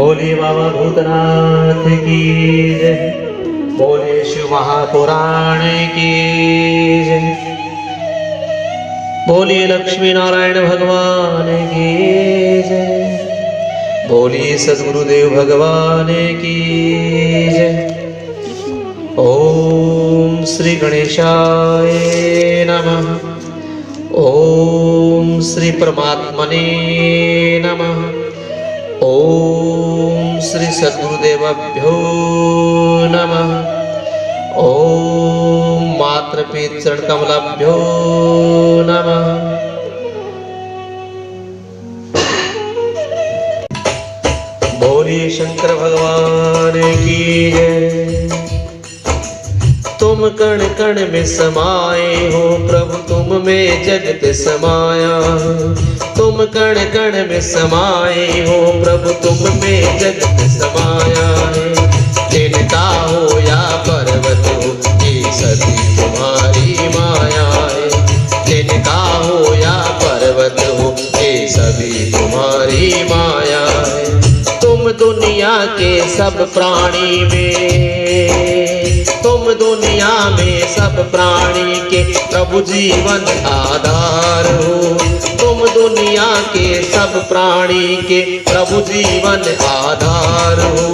बोले बाबा भूतनाथ की जय, बोले शिव महापुराण की जय, बोलिए लक्ष्मी नारायण भगवान की जय, बोलिए सद्गुरुदेव भगवान की जय। ओम श्री गणेशाय नमः। ओम श्री परमात्मने नमः। ओम श्री सद्गुरुदेवभ्यो नमः। ओम मातृपितृ कमलाभ्यो नमः। बोलिए शंकर भगवान की जय। तुम कण कण में समाये हो प्रभु, तुम में जगत समाया है। तुम कण कण में समाये हो प्रभु, तुम में जगत समाया है। तिनका हो या पर्वत हो, ये सभी तुम्हारी माया है। तिनका हो या पर्वत हो, ये सभी तुम्हारी माया है। तुम दुनिया के सब प्राणी में, तुम दुनिया में सब प्राणी के प्रभु जीवन आधार हो। तुम दुनिया के सब प्राणी के प्रभु जीवन आधार हो।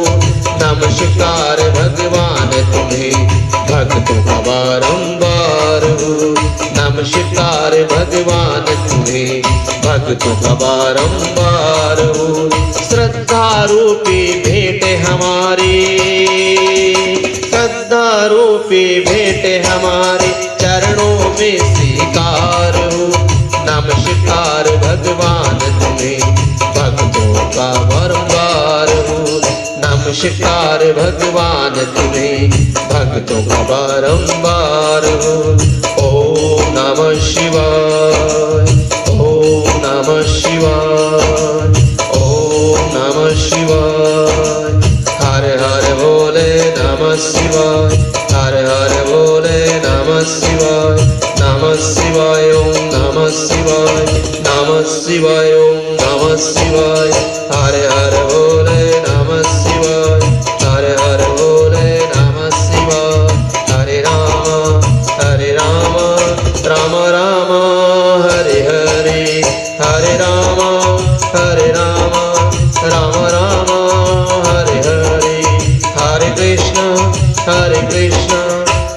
नमस्कार भगवान तुम्हें भक्तों का बारंबार हो। नमस्कार भगवान तुम्हें भक्तों का बारंबार हो। श्रद्धा रूपी भेंट हमारी, श्रद्धा रूपी भेंट हमारे चरणों में स्वीकार हो। नमस्कार भगवान तुम्हें भक्तों का बारंबार हो। नमस्कार भगवान तुम्हें भक्तों का बारंबार हो। ओम नमः शिवाय, ओम नमः शिवाय, ओम नमः शिवाय। हर हर बोले नमः शिवाय, हर हर बोले नमः शिवाय, नमः शिवाय, ओम नमः शिवाय, नमः शिवाय, ओम नमः शिवाय। हर हर बोले नमः शिवाय, हर हर बोले नमः शिवाय। हरे राम, राम राम, हरे हरे, हरे राम, राम राम, हरे हरे। हरे कृष्ण,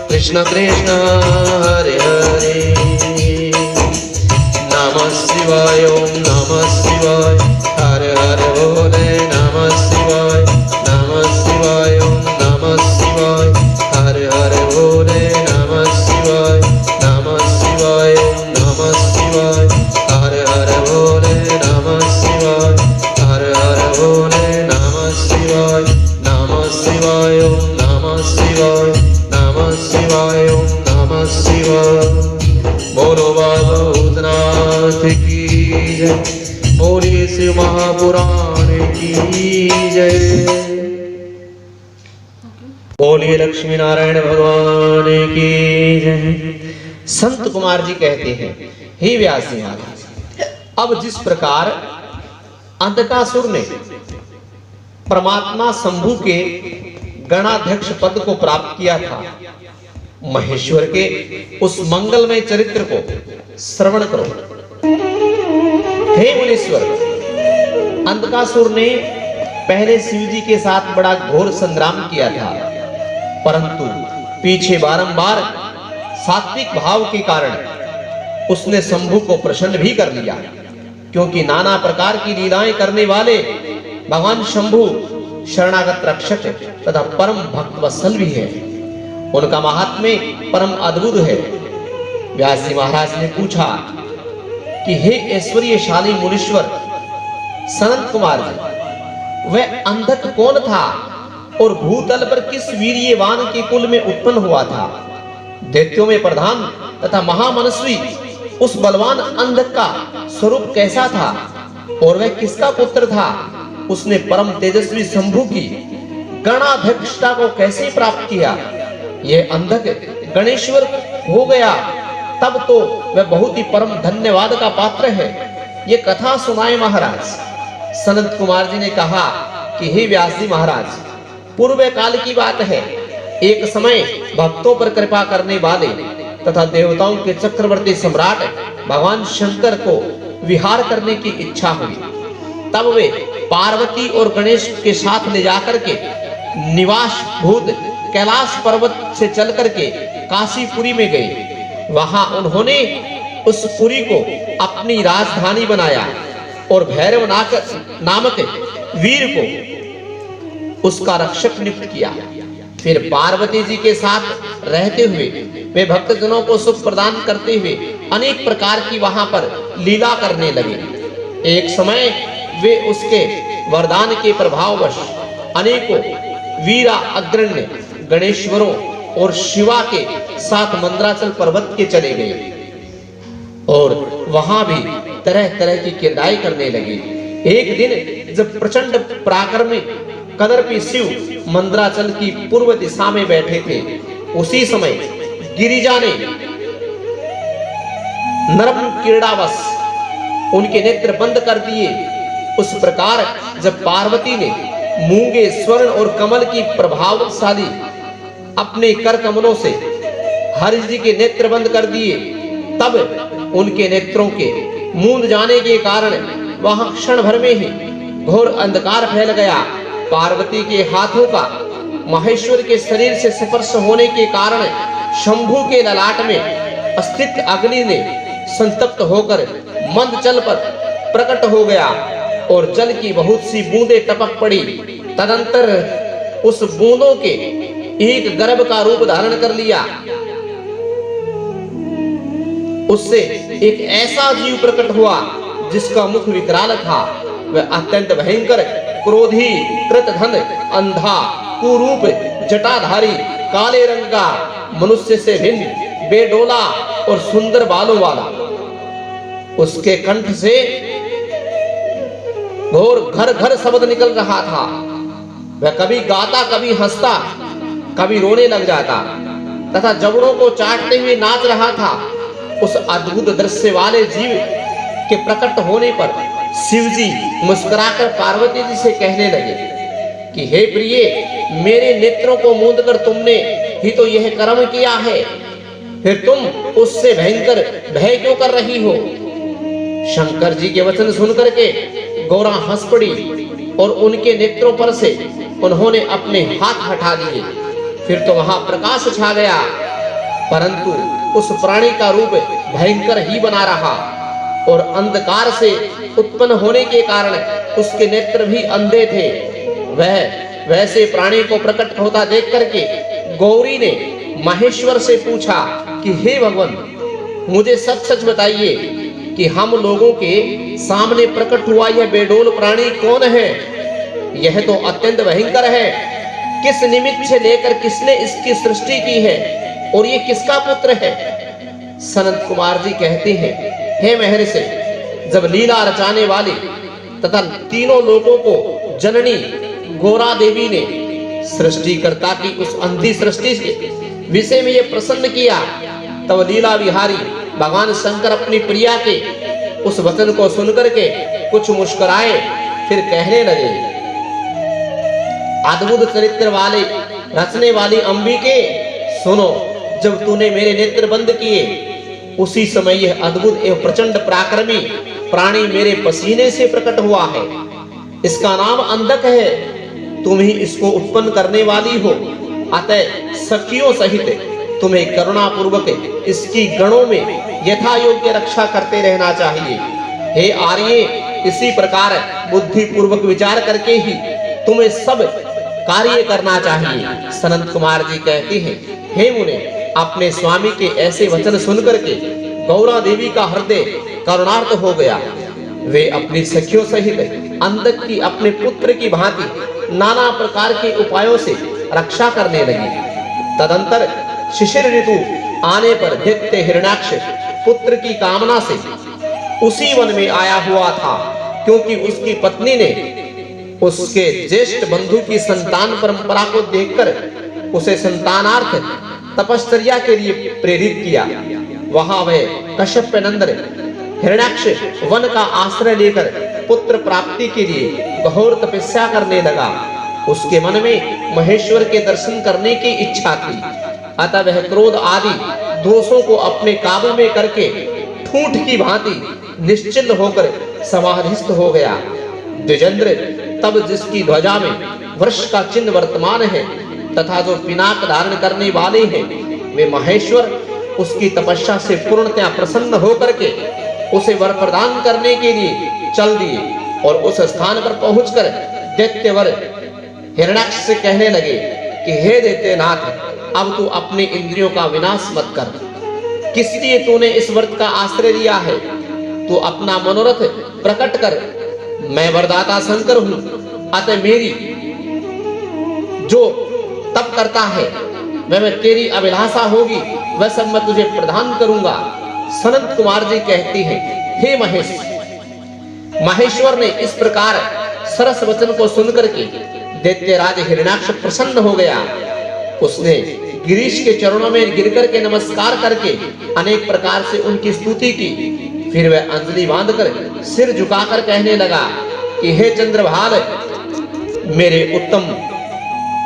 कृष्ण कृष्ण, हरे हरे। नमः शिवाय, ओम नमः शिवाय। हर हर बोले नमः शिवाय, नमः शिवाय, ओम नमः शिवाय। हर हर बोले नमः शिवाय, नमः शिवाय, ओम नमः शिवाय। हर हर बोले नमः शिवाय, हर हर बोले नमः शिवाय, नमः शिवाय, ओम नमः शिवाय, नमः शिवाय, ओम नमः शिवाय। बोलो बाबा भूतनाथ की जय, बोलिए शिव महापुराण की जय, बोलिए लक्ष्मी नारायण भगवान की जय। संत कुमार जी कहते हैं, हे व्यास जी महाराज, अब जिस प्रकार अंधकासुर ने परमात्मा शंभु के गणाध्यक्ष पद को प्राप्त किया था, महेश्वर के उस मंगलमय चरित्र को श्रवण करो। हे मुनीश्वर, अंधकासुर ने पहले शिव जी के साथ बड़ा घोर संग्राम किया था, परंतु पीछे बारंबार सात्विक भाव के कारण उसने शंभु को प्रसन्न भी कर लिया, क्योंकि नाना प्रकार की लीलाएं करने वाले भगवान शंभु शरणागत रक्षक तथा परम भक्त वत्सल भी है। उनका महात्म्य परम अद्भुत है। व्यास जी महाराज ने पूछा कि हे ऐश्वर्यशाली मुनीश्वर सनत कुमार जी, वह अंधक कौन था और भूतल पर किस वीर्यवान के कुल में उत्पन्न हुआ था? दैत्यों में प्रधान तथा महामनस्वी उस बलवान अंधक का स्वरूप कैसा था और वह किसका पुत्र था? उसने परम तेजस्वी शंभु की गणाध्यक्षता को कैसे प्राप्त किया? यह अंधक गणेश्वर हो गया तब तो वह बहुत ही परम धन्यवाद का पात्र है। ये कथा सुनाए महाराज। सनत कुमार जी ने कहा कि हे व्यास जी महाराज, पूर्व काल की बात है, एक समय भक्तों पर कृपा करने वाले तथा देवताओं के चक्रवर्ती सम्राट भगवान शंकर को विहार करने की इच्छा हुई। तब वे पार्वती और गणेश के साथ ले जाकर के निवास भूत कैलाश पर्वत से चल करके काशीपुरी में गए। वहां उन्होंने उस पुरी को अपनी राजधानी बनाया और भैरव नामक वीर को उसका रक्षक नियुक्त किया। फिर पार्वती जी के साथ रहते हुए वे भक्तजनों को सुख प्रदान करते हुए अनेक प्रकार की वहां पर लीला करने लगे। एक समय वे उसके वरदान के प्रभाववश अनेकों वीरा अग्रण्य गणेश्वरों और शिवा के साथ मंदराचल पर्वत के चले गए और वहां भी तरह तरह की क्रीड़ाएं करने लगे। एक दिन जब प्रचंड पराक्रमी कदर्पी शिव मंदराचल की पूर्व दिशा में बैठे थे, उसी समय गिरिजा ने नरम क्रीड़ावश उनके नेत्र बंद कर दिए। उस प्रकार जब पार्वती ने मूंगे स्वर्ण और कमल की प्रभावशाली अपने कर कमलों से हरि जी के नेत्र बंद कर दिए, तब उनके नेत्रों के मूंद जाने के कारण वहां क्षण भर में ही घोर अंधकार फैल गया। पार्वती के हाथों का महेश्वर के शरीर से स्पर्श होने के कारण शंभु के ललाट में स्थित अग्नि ने संतप्त होकर मंद जल पर प्रकट हो गया और जल की बहुत सी बूंदें टपक पड़ी। तदंतर उस बूंदों के एक गर्भ का रूप धारण कर लिया। उससे एक ऐसा जीव प्रकट हुआ जिसका मुख विकराल था। वह अत्यंत भयंकर, क्रोधी, कृतघ्न, अंधा, कुरूप, जटाधारी, काले रंग का, मनुष्य से भिन्न, बेडोला और सुंदर बालों वाला। उसके कंठ से घोर घर घर शब्द निकल रहा था। वह कभी गाता, कभी हंसता, कभी रोने लग जाता तथा जबड़ों को चाटते हुए नाच रहा था। उस अद्भुत दृश्य वाले जीव के प्रकट होने पर शिवजी मुस्कुराकर पार्वती जी से कहने लगे कि हे प्रिय, मेरे नेत्रों को मूंद कर तुमने ही तो यह कर्म किया है, फिर तुम उससे भयंकर भय क्यों कर रही हो? शंकर जी के वचन सुनकर के गौरा हंस पड़ी और उनके नेत्रों पर से उन्होंने अपने हाथ हटा दिए। फिर तो वहां प्रकाश छा गया, परंतु उस प्राणी का रूप भयंकर ही बना रहा और अंधकार से उत्पन्न होने के कारण उसके नेत्र भी अंधे थे। वह वैसे प्राणी को प्रकट होता देख करके गौरी ने महेश्वर से पूछा कि हे भगवान, मुझे सच सच बताइए कि हम लोगों के सामने प्रकट हुआ यह बेडोल प्राणी कौन है? यह तो अत्यंत भयंकर है। किस निमित्त से लेकर किसने इसकी सृष्टि की है और ये किसका पुत्र है? सनत कुमार जी कहते हैं, हे महर्षि, जब लीला रचाने वाली तथा तीनों लोगों को जननी गौरा देवी ने सृष्टिकर्ता की उस अंधी सृष्टि के विषय में ये प्रसन्न किया, तब लीला विहारी भगवान शंकर अपनी प्रिया के उस वचन को सुनकर के कुछ मुस्कुराए, फिर कहने लगे, अद्भुत चरित्र वाले रचने वाली अंबिके, सुनो, जब तूने मेरे नेत्र बंद किए उसी समय यह अद्भुत एवं प्रचंड पराक्रमी प्राणी मेरे पसीने से प्रकट हुआ है। इसका नाम अंधक है। तुम ही इसको उत्पन्न करने वाली हो, अतः सखियों सहित तुम्हें करुणा पूर्वक इसकी गणों में यथा योग्य रक्षा करते रहना चाहिए। हे आर्य, इसी प्रकार बुद्धि पूर्वक विचार करके ही तुम्हें सब कार्य करना चाहिए। सनत कुमार जी कहते हैं, हे मुने, अपने स्वामी के ऐसे वचन सुनकर के गौरा देवी का हृदय करुणार्थ हो गया। वे अपनी सखियों सहित अंधक की अपने पुत्र की भांति नाना प्रकार के उपायों से रक्षा करने लगी। तदंतर शिशिर ऋतु आने पर दैत्य हिरण्याक्ष पुत्र की कामना से उसी वन में आया हुआ था, क्योंकि उसकी पत्नी ने उसके ज्येष्ठ बंधु की संतान परंपरा को देखकर उसे संतानार्थ तपश्चर्या के लिए प्रेरित किया। वहां वह कश्यप नंदन हिरण्याक्ष वन का आश्रय लेकर पुत्र प्राप्ति के लिए घोर तपस्या करने लगा। उसके मन में महेश्वर के दर्शन करने की इच्छा थी, अतः वह क्रोध आदि दोषों को अपने काबू में करके ठूंठ की भांति निश्चिल होकर समाधिस्थ हो गया। द्विजेंद्र तब जिसकी ध्वजा में वृष का चिन्ह वर्तमान है तथा जो पिनाक धारण करने वाले हैं, वे महेश्वर उसकी तपस्या से पूर्णतया प्रसन्न होकर के उसे वर प्रदान करने के लिए चल दिए और उस स्थान पर पहुंचकर दैत्यवर हिरण्याक्ष से कहने लगे कि हे दैत्यनाथ, अब तू अपने इंद्रियों का विनाश मत कर। किस लिए तूने इस व्रत का आश्रय लिया है? तू अपना मनोरथ प्रकट कर। मैं वरदाता शंकर हूं, अतः मेरी जो तप करता है वह तेरी अभिलाषा होगी, वह सब मैं तुझे प्रदान करूंगा। सनत कुमार जी कहती हैं, हे महेश, महेश्वर ने इस प्रकार सरस वचन को सुनकर के दैत्यराज हिरण्याक्ष प्रसन्न हो गया। उसने गिरीश के चरणों में गिरकर के नमस्कार करके अनेक प्रकार से उनकी स्तुति की। फिर वह अंजलि बांधकर सिर झुकाकर कहने लगा कि हे चंद्रभाल, मेरे उत्तम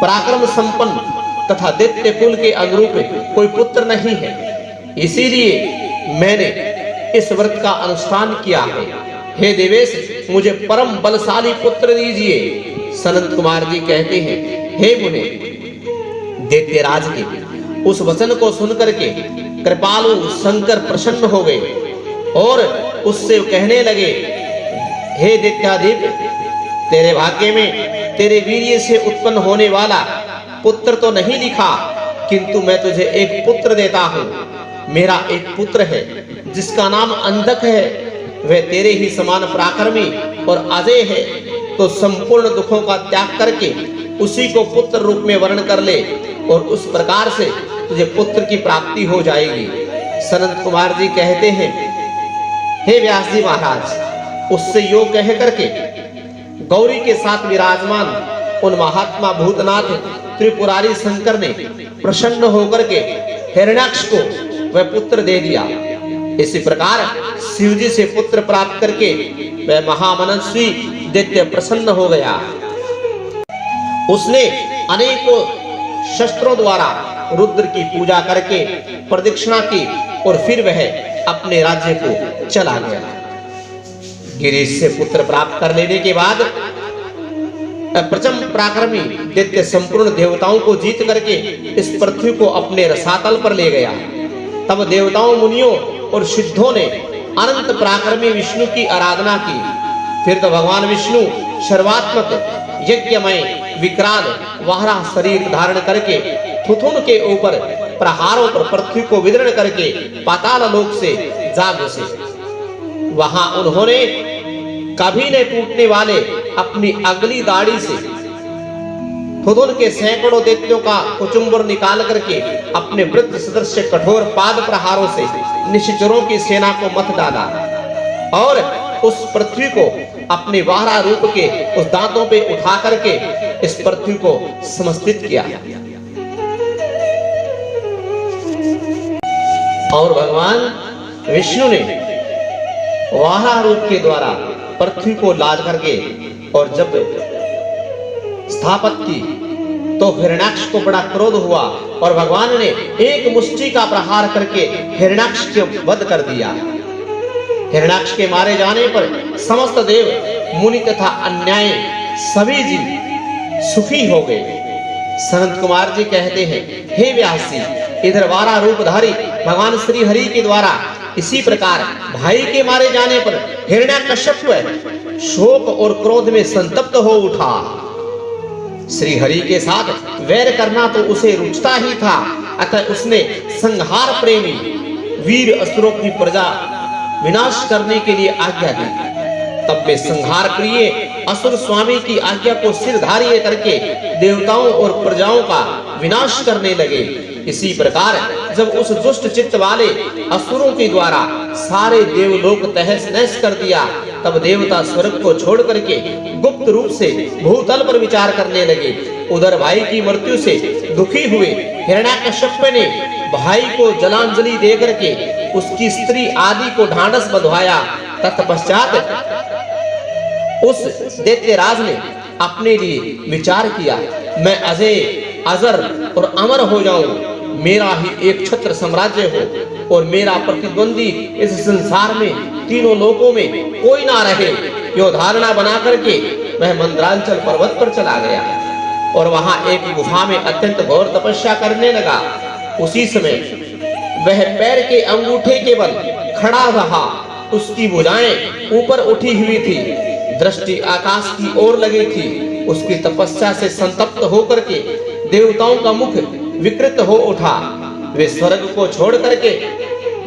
पराक्रम संपन्न तथा दैत्य कुल के अनुरूप कोई पुत्र नहीं है, इसीलिए मैंने इस व्रत का अनुष्ठान किया है। हे देवेश, मुझे परम बलशाली पुत्र दीजिए। सनत कुमार जी कहते हैं, हे मुने, दैत्यराज के उस वचन को सुनकर के कृपालु शंकर प्रसन्न हो गए और उससे कहने लगे, हे दैत्याधिप, तेरे भाग्य में तेरे वीर्य से उत्पन्न होने वाला पुत्र तो नहीं लिखा, किंतु मैं तुझे एक पुत्र देता हूं। मेरा एक पुत्र है जिसका नाम अंधक है, वह तेरे ही समान पराक्रमी और अजय है, तो संपूर्ण दुखों का त्याग करके उसी को पुत्र रूप में वर्ण कर ले और उस प्रकार से तुझे पुत्र की प्राप्ति हो जाएगी। सनत कुमार जी कहते हैं, हे व्यास जी महाराज, उससे योग कह करके गौरी के साथ विराजमान उन महात्मा भूतनाथ त्रिपुरारी शंकर ने प्रसन्न होकर के हिरण्याक्ष को वह पुत्र दे दिया। इसी प्रकार शिवजी से पुत्र प्राप्त करके वह महामनस्वी दैत्य प्रसन्न हो गया। उसने अनेकों शस्त्रों द्वारा रुद्र की पूजा करके प्रदक्षिणा की और फिर वह अपने राज्य को चला गया। गिरीश से पुत्र प्राप्त कर लेने के बाद प्रचंड पराक्रमी दैत्य संपूर्ण देवताओं को जीत करके इस पृथ्वी को अपने रसातल पर ले गया। तब देवताओं, मुनियों और सिद्धों ने अनंत पराक्रमी विष्णु की आराधना की। फिर तो भगवान विष्णु सर्वात्मक यज्ञमय विकराल वाहरा शरीर धारण करके थुथुन के ऊपर प्रहारों पर पृथ्वी को विदीर्ण करके पाताल लोक से जा घुसे। वहां उन्होंने कभी न टूटने वाले अपनी अगली दाढ़ी से थुथुन के सैकड़ों दैत्यों का कुचुम्बर निकाल करके अपने वृद्ध सदस्य कठोर पाद प्रहारों से निशाचरों की सेना को मत डाला और उस पृथ्वी को अपने वाहरा रूप के उस दांतों पे उठा करके इस पृथ्वी को समस्थित किया। और भगवान विष्णु ने वाहरा रूप के द्वारा पृथ्वी को लाद करके और जब स्थापित की तो हिरण्याक्ष को बड़ा क्रोध हुआ और भगवान ने एक मुष्टि का प्रहार करके हिरण्याक्ष को वध कर दिया। हिरण्याक्ष के मारे जाने पर समस्त देव, मुनि तथा अन्याय सभी जीव सुखी हो गए। सनत कुमार जी कहते हैं, हे व्यास जी, इधर वारा रूपधारी भगवान श्री हरि के द्वारा इसी प्रकार भाई के मारे जाने पर हिरण्याकश्यप शोक और क्रोध में संतप्त हो उठा। श्री हरि के साथ वैर करना तो उसे रुचता ही था, अतः उसने संहार प्रेमी वीर असुरों की प्रजा विनाश करने के लिए आज्ञा दी। तब वे संहार प्रिय असुर स्वामी की आज्ञा को सिर धार्य करके देवताओं और प्रजाओं का विनाश करने लगे। इसी प्रकार जब उस दुष्ट चित्त वाले असुरों के द्वारा सारे देवलोक तहस नहस कर दिया, तब देवता स्वर्ग को छोड़ करके गुप्त रूप से भूतल पर विचार करने लगे। उधर भाई की मृत्यु से दुखी हुए हिरण्याकश्यप ने भाई को जलांजलि दे करके उसकी स्त्री आदि को ढांढस बंधवाया। तत्पश्चात उस दैत्यराज ने अपने लिए विचार किया, मैं अजय अजर और अमर हो जाऊं, मेरा ही एक छत्र साम्राज्य हो और मेरा प्रतिद्वंदी इस संसार में तीनों लोकों में कोई ना रहे। यो धारणा बना करके वह मंदरांचल पर्वत पर चला गया और वहां एक गुफा में अत्यंत घोर तपस्या करने लगा। उसी समय वह पैर के अंगूठे के बल खड़ा रहा, उसकी भुजाएं ऊपर उठी हुई थी, दृष्टि आकाश की ओर लगी थी। उसकी तपस्या से संतप्त होकर के देवताओं का मुख विकृत हो उठा। वे स्वर्ग को छोड़ करके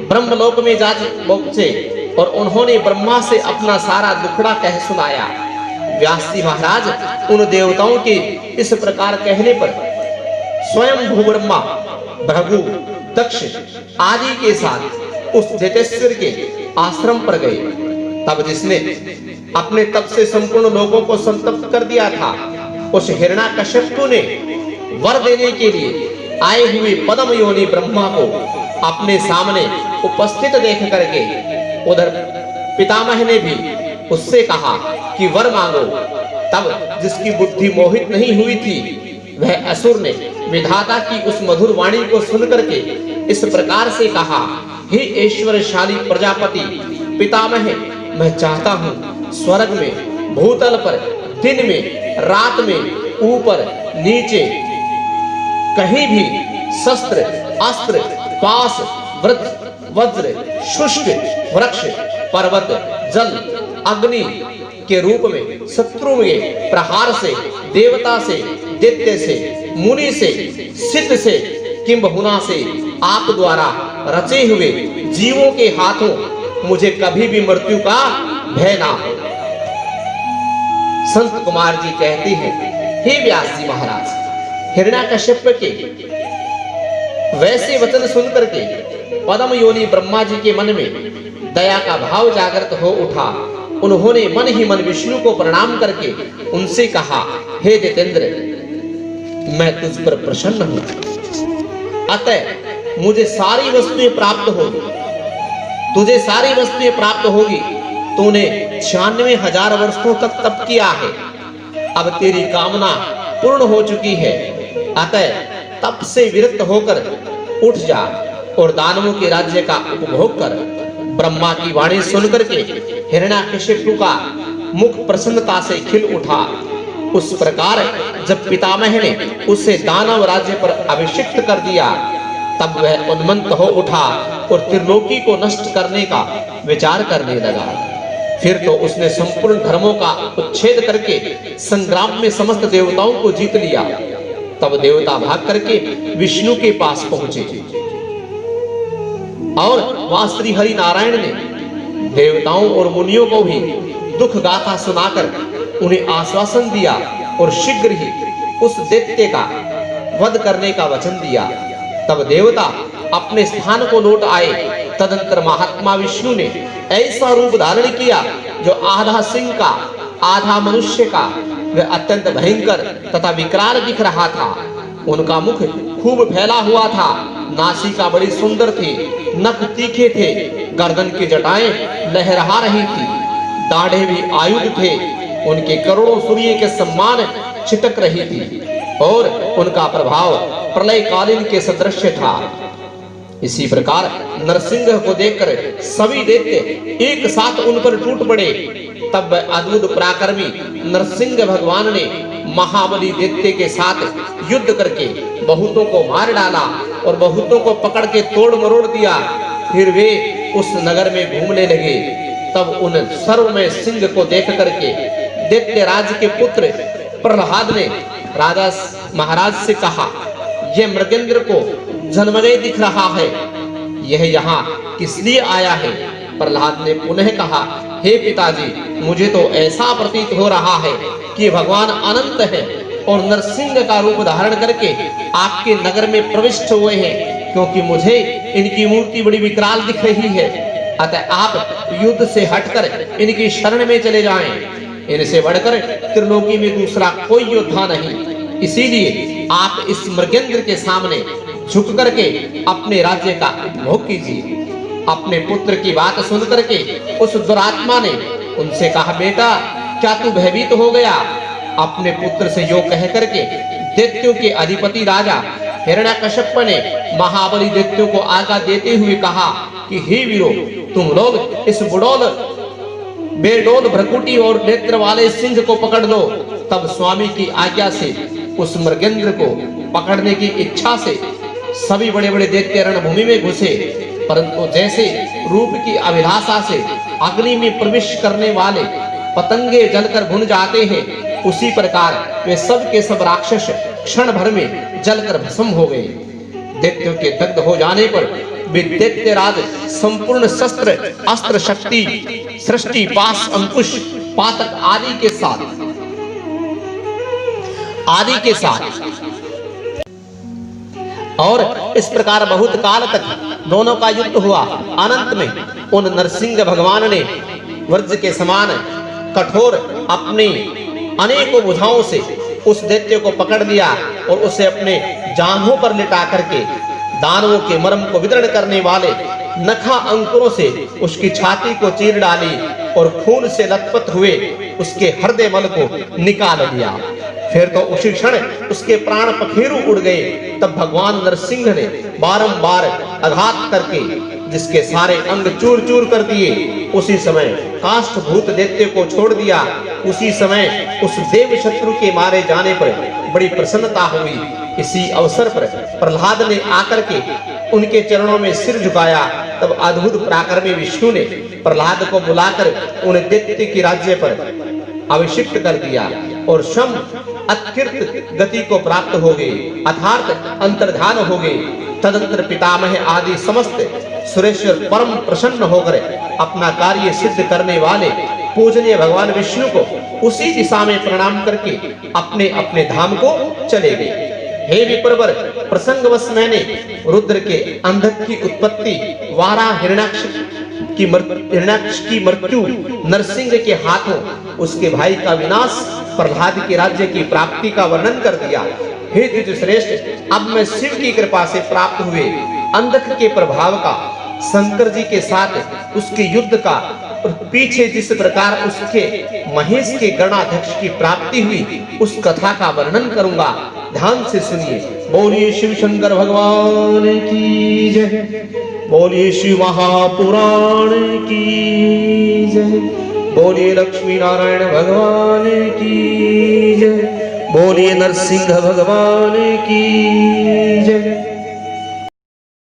ब्रह्मलोक में जा पहुंचे और उन्होंने ब्रह्मा से अपना सारा दुखड़ा कह सुनाया। व्यास जी महाराज उन देवताओं के इस प्रकार कहने पर स्वयं भूब्रह्मा, भृगु, दक्ष आदि के साथ उस दैत्येश्वर के आश्रम पर गए। तब जिसने अपने तप से संपूर्ण लोगों को संतप्त कर दिया था, उस हिरण्याकश्यप ने वर देने के लिए आए हुए पद्म योनि ब्रह्मा को अपने सामने उपस्थित देख करके उधर पितामह ने भी उससे कहा कि वर मांगो। तब जिसकी बुद्धि मोहित नहीं हुई थी, वह असुर ने विधाता की उस मधुर वाणी को सुन करके इस प्रकार से कहा, हे ऐश्वर्यशाली प्रजापति पितामह, मैं चाहता हूँ स्वर्ग में, भूतल पर, दिन में, रात में, ऊपर नीचे कहीं भी शस्त्र, अस्त्र, पास, वज्र, शुष्क, वृक्ष, पर्वत, जल, अग्नि के रूप में शत्रु के प्रहार से, देवता से, दैत्य से, मुनि से, सिद्ध से, किंबहुना से आप द्वारा रचे हुए जीवों के हाथों मुझे कभी भी मृत्यु का भय ना हो। संत कुमार जी कहते हैं, हे व्यास जी महाराज, हिरण्याकश्यप के वैसे वचन सुन करके पद्म योनि ब्रह्मा जी के मन में दया का भाव जागृत हो उठा। उन्होंने मन ही मन विष्णु को प्रणाम करके उनसे कहा, हे दैत्येंद्र, मैं तुझ पर प्रसन्न हूं, अतः मुझे सारी वस्तुएं प्राप्त होगी, तुझे सारी वस्तुएं प्राप्त होगी। तूने 96,000 वर्षों तक तप किया है, अब तेरी कामना पूर्ण हो चुकी है, अतः तप से विरक्त होकर उठ जा और दानवों के राज्य का उपभोग कर। ब्रह्मा की वाणी सुनकर के हिरण्याकश्यप का मुख प्रसन्नता से खिल उठा। उस प्रकार जब पितामह ने उसे दानव राज्य पर अभिषिक्त कर दिया, तब वह उन्मत्त हो उठा और त्रिलोकी को नष्ट करने का विचार करने लगा। फिर तो उसने संपूर्ण धर्मों का उच्छेद करके संग्राम में समस्त देवताओं को जीत लिया। तब देवता भाग करके विष्णु के पास पहुंचे और वहां श्री हरि नारायण ने देवताओं और मुनियों को भी दुख गाथा सुनाकर उन्हें आश्वासन दिया और शीघ्र ही उस दैत्य का वध करने का वचन दिया। तब देवता अपने स्थान को लौट आए। तदंतर महात्मा विष्णु ने ऐसा रूप धारण किया जो आधा सिंह का, आधा मनुष्य का, वह अत्यंत भयंकर तथा विकराल दिख रहा था। उनका मुख खूब फैला हुआ था, नासिका बड़ी सुंदर थी, नख तीखे थे, गर्दन की जटाएं लहरा रही थी, दाढ़े भी आयुध थे, उनके करोड़ों सूर्य के समान छिटक रही थी और उनका प्रभाव प्रलय कालीन के सदृश था। इसी प्रकार नरसिंह को देखकर सभी दैत्य एक साथ उन पर टूट पड़े। तब अद्भुत पराक्रमी नरसिंह भगवान ने महाबली दैत्य के साथ युद्ध करके बहुतों को मार डाला और बहुतों को पकड़ के तोड़ मरोड़ दिया। फिर वे उस नगर में घूमने लगे। तब उन सर्वमय सिंह को देख करके दैत्य राज के पुत्र प्रहलाद ने राजा महाराज से कहा, यह मृगेंद्र को जन्मजय दिख रहा है, यह यहाँ किस लिए आया है? प्रहलाद ने पुनः कहा, हे पिताजी, मुझे तो ऐसा प्रतीत हो रहा है कि भगवान अनंत है और नरसिंह का रूप धारण करके आपके नगर में प्रविष्ट हुए हैं, क्योंकि मुझे इनकी मूर्ति बड़ी विकराल दिख रही है। अतः आप युद्ध से हटकर इनकी शरण में चले जाएं। इनसे बढ़कर त्रिलोकी में दूसरा कोई योद्धा नहीं। इसीलिए आप इस मृगेंद्र के सामने झुक करके अपने राज्य का उपभोग कीजिए। अपने पुत्र की बात सुन करके उस दुरात्मा ने उनसे कहा, बेटा क्या तू भयभीत हो गया? अपने पुत्र से यो कह करके दैत्यों के अधिपति राजा हिरण्यकश्यप ने महाबली दैत्यों को आज्ञा देते हुए कहा कि हे वीरों, तुम लोग इस बुड़ौल बेडोल भ्रकुटी और नेत्र वाले सिंह को पकड़ लो। तब स्वामी की आज्ञा से उस मृगेंद्र को पकड़ने की इच्छा से सभी बड़े बड़े दैत्य रणभूमि में घुसे, परंतु जैसे रूप की अभिलाषा से अग्नि में प्रवेश करने वाले पतंगे जलकर भुन जाते हैं, उसी प्रकार वे सब के सब राक्षस क्षण भर में जलकर भस्म हो गए। दैत्यों के दग्ध हो जाने पर वे दैत्यराज संपूर्ण शस्त्र अस्त्र शक्ति सृष्टि पाश अंकुश पातक आदि के साथ और इस प्रकार बहुत काल तक दोनों का युद्ध हुआ। अनंत में उन नरसिंह भगवान ने वज्र के समान कठोर अपनी अनेकों भुजाओं से उस दैत्य को पकड़ लिया और उसे अपने जांघों पर लिटा करके दानवों के मर्म को विदर्ण करने वाले नखा अंकुरों से उसकी छाती को चीर डाली और खून से लथपथ हुए उसके हृदय मल को निकाल लिया। फिर तो उसी क्षण उसके प्राण पखेरु उड़ गए। तब भगवान नरसिंह ने बारंबार आघात करके जिसके सारे अंग चूर चूर कर दिए, उसी समय काष्ठभूत दैत्य को छोड़ दिया। उसी समय उस देव शत्रु के मारे जाने पर बड़ी प्रसन्नता हुई। इसी अवसर पर प्रहलाद ने आकर के उनके चरणों में सिर झुकाया। तब अद्भुत पराक्रमी विष्णु ने प्रहलाद को बुलाकर उन दैत्य के राज्य पर अभिषिक्त कर दिया और शम अत्कृत गति को प्राप्त हो गए, अर्थात अंतर्धान हो गए। तदंतर पितामह आदि समस्त सुरेश्वर परम प्रसन्न होकर अपना कार्य सिद्ध करने वाले पूजनीय भगवान विष्णु को उसी दिशा में प्रणाम करके अपने अपने धाम को चले गए। हे विप्रवर, प्रसंगवश मैंने रुद्र के अंधक की उत्पत्ति, वाराह हिरण्याक्ष की मृत्यु, नरसिंह के हाथों उसके भाई का विनाश, प्रहलाद के राज्य की प्राप्ति का वर्णन कर दिया। हे द्विज श्रेष्ठ, अब मैं शिव की कृपा से प्राप्त हुए अंधक के प्रभाव का, शंकर जी के साथ उसके युद्ध का और पीछे जिस प्रकार उसके महेश के गणाध्यक्ष की प्राप्ति हुई उस कथा का वर्णन करूंगा। ध्यान से सुनिए। बोलिए शिव शंकर भगवान की जय, बोलिए शिव महापुराण की जय, बोलिए लक्ष्मी नारायण भगवान की जय, बोलिए नरसिंह भगवान की जय।